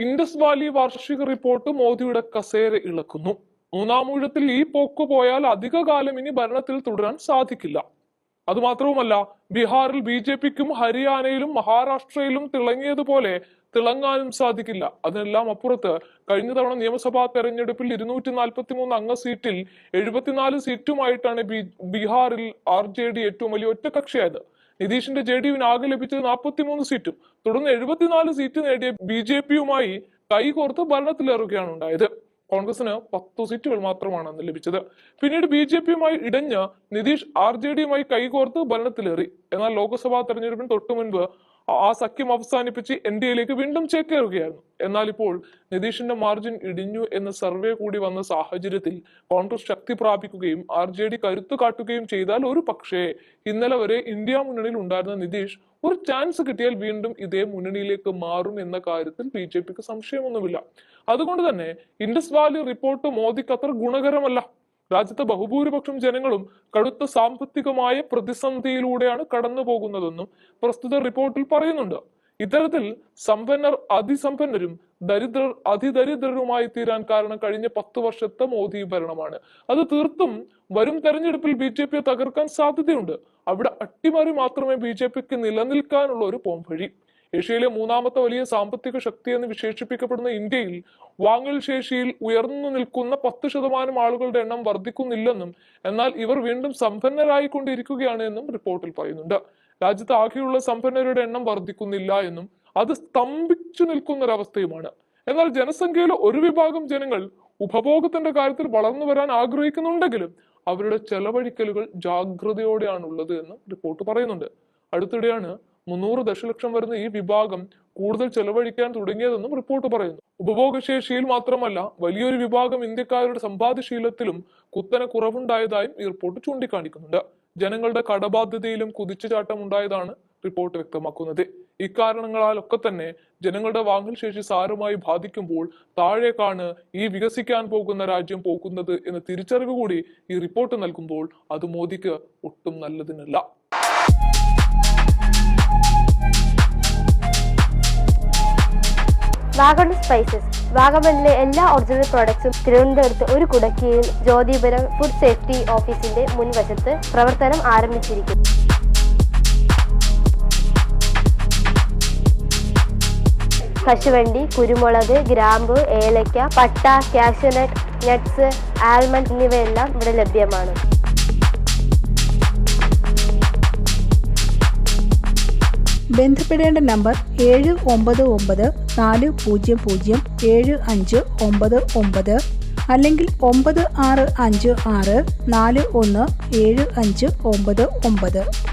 Indus Valley വാർഷിക report മോദിയുടെ കസേര ഇളക്കുന്നു. മൂന്നാമൂഴത്തിൽ ഈ പോക്ക് പോയാൽ അധികകാലം ഇനി ഭരണത്തിൽ തുടരാൻ സാധിക്കില്ല. അതുമാത്രവുമല്ല, ബീഹാറിൽ BJPക്കും ഹരിയാനയിലും മഹാരാഷ്ട്രയിലും തിളങ്ങിയതുപോലെ തിളങ്ങാനും സാധിക്കില്ല. അതിനെല്ലാം അപ്പുറത്ത് കഴിഞ്ഞ തവണ നിയമസഭാ തെരഞ്ഞെടുപ്പിൽ 243 അംഗ സീറ്റിൽ 74 സീറ്റുമായിട്ടാണ് ബീഹാറിൽ RJD ഏറ്റവും വലിയ ഒറ്റകക്ഷിയായത്. നിതീഷിന്റെ JDUവിന് ആകെ ലഭിച്ചത് 43 സീറ്റും. തുടർന്ന് 74 സീറ്റ് നേടിയ BJPയുമായി കൈകോർത്ത് ഭരണത്തിലേറുകയാണ് ഉണ്ടായത്. കോൺഗ്രസിന് 10 സീറ്റുകൾ മാത്രമാണ് അന്ന് ലഭിച്ചത്. പിന്നീട് BJPയുമായി ഇടഞ്ഞ് നിതീഷ് RJDയുമായി കൈകോർത്ത് ഭരണത്തിലേറി. എന്നാൽ ലോക്സഭാ തെരഞ്ഞെടുപ്പിന് തൊട്ടു മുൻപ് ആ സഖ്യം അവസാനിപ്പിച്ച് NDAയിലേക്ക് വീണ്ടും ചേക്കേറുകയായിരുന്നു. എന്നാൽ ഇപ്പോൾ നിതീഷിന്റെ മാർജിൻ ഇടിഞ്ഞു എന്ന സർവേ കൂടി വന്ന സാഹചര്യത്തിൽ കോൺഗ്രസ് ശക്തി പ്രാപിക്കുകയും RJD കരുത്തു കാട്ടുകയും ചെയ്താൽ ഒരു പക്ഷേ ഇന്നലെ വരെ ഇന്ത്യ മുന്നണിയിൽ ഉണ്ടായിരുന്ന നിതീഷ് ഒരു ചാൻസ് കിട്ടിയാൽ വീണ്ടും ഇതേ മുന്നണിയിലേക്ക് മാറും എന്ന കാര്യത്തിൽ BJPക്ക് സംശയമൊന്നുമില്ല. അതുകൊണ്ട് തന്നെ ഇൻഡസ് വാലി റിപ്പോർട്ട് മോദിക്ക് അത്ര ഗുണകരമല്ല. രാജ്യത്തെ ബഹുഭൂരിപക്ഷം ജനങ്ങളും കടുത്ത സാമ്പത്തികമായ പ്രതിസന്ധിയിലൂടെയാണ് കടന്നു പോകുന്നതെന്നും പ്രസ്തുത റിപ്പോർട്ടിൽ പറയുന്നുണ്ട്. ഇത്തരത്തിൽ സമ്പന്നർ അതിസമ്പന്നരും ദരിദ്രർ അതിദരിദ്രരുമായി തീരാൻ കാരണം കഴിഞ്ഞ 10 വർഷത്തെ മോദി ഭരണമാണ്. അത് തീർത്തും വരും തെരഞ്ഞെടുപ്പിൽ BJPയെ തകർക്കാൻ സാധ്യതയുണ്ട്. അവിടെ അട്ടിമറി മാത്രമേ BJPക്ക് നിലനിൽക്കാനുള്ള ഒരു പോംവഴി. ഏഷ്യയിലെ മൂന്നാമത്തെ വലിയ സാമ്പത്തിക ശക്തി എന്ന് വിശേഷിപ്പിക്കപ്പെടുന്ന ഇന്ത്യയിൽ വാങ്ങൽ ശേഷിയിൽ ഉയർന്നു നിൽക്കുന്ന 10% ആളുകളുടെ എണ്ണം വർദ്ധിക്കുന്നില്ലെന്നും എന്നാൽ ഇവർ വീണ്ടും സമ്പന്നരായിക്കൊണ്ടിരിക്കുകയാണ് എന്നും റിപ്പോർട്ടിൽ പറയുന്നുണ്ട്. രാജ്യത്ത് ആകെയുള്ള സമ്പന്നരുടെ എണ്ണം വർദ്ധിക്കുന്നില്ല എന്നും അത് സ്തംഭിച്ചു നിൽക്കുന്ന ഒരവസ്ഥയുമാണ്. എന്നാൽ ജനസംഖ്യയിലെ ഒരു വിഭാഗം ജനങ്ങൾ ഉപഭോഗത്തിന്റെ കാര്യത്തിൽ വളർന്നു വരാൻ ആഗ്രഹിക്കുന്നുണ്ടെങ്കിലും അവരുടെ ചെലവഴിക്കലുകൾ ജാഗ്രതയോടെയാണുള്ളത് എന്ന് റിപ്പോർട്ട് പറയുന്നുണ്ട്. അടുത്തിടെയാണ് 300 ദശലക്ഷം വരുന്ന ഈ വിഭാഗം കൂടുതൽ ചെലവഴിക്കാൻ തുടങ്ങിയതെന്നും റിപ്പോർട്ട് പറയുന്നു. ഉപഭോഗശേഷിയിൽ മാത്രമല്ല, വലിയൊരു വിഭാഗം ഇന്ത്യക്കാരുടെ സമ്പാദ്യശീലത്തിലും കുത്തനെ കുറവുണ്ടായതായും ഈ റിപ്പോർട്ട് ചൂണ്ടിക്കാണിക്കുന്നുണ്ട്. ജനങ്ങളുടെ കടബാധ്യതയിലും കുതിച്ചുചാട്ടം ഉണ്ടായതാണ് റിപ്പോർട്ട് വ്യക്തമാക്കുന്നത്. ഇക്കാരണങ്ങളാലൊക്കെ തന്നെ ജനങ്ങളുടെ വാങ്ങൽ ശേഷി സാരമായി ബാധിക്കുമ്പോൾ താഴേക്കാണ് ഈ വികസിക്കാൻ പോകുന്ന രാജ്യം പോകുന്നത് എന്ന തിരിച്ചറിവ് കൂടി ഈ റിപ്പോർട്ട് നൽകുമ്പോൾ അത് മോദിക്ക് ഒട്ടും നല്ലതിനല്ല. വാഗൺ സ്പൈസസ് വാഗമണിലെ എല്ലാ ഒറിജിനൽ പ്രോഡക്ട്സും തിരുവനന്തപുരത്ത് ഒരു കുടക്കീഴിൽ ജ്യോതിപുരം ഫുഡ് സേഫ്റ്റി ഓഫീസിന്റെ മുൻവശത്ത് പ്രവർത്തനം ആരംഭിച്ചിരിക്കുന്നു. കശുവണ്ടി, കുരുമുളക്, ഗ്രാമ്പു, ഏലക്ക, പട്ട, കാഷ്യൂനട്ട്, നട്ട്സ്, ആൽമണ്ട് എന്നിവയെല്ലാം ഇവിടെ ലഭ്യമാണ്. ബന്ധപ്പെടേണ്ട നമ്പർ 7994007599 അല്ലെങ്കിൽ 9656417599.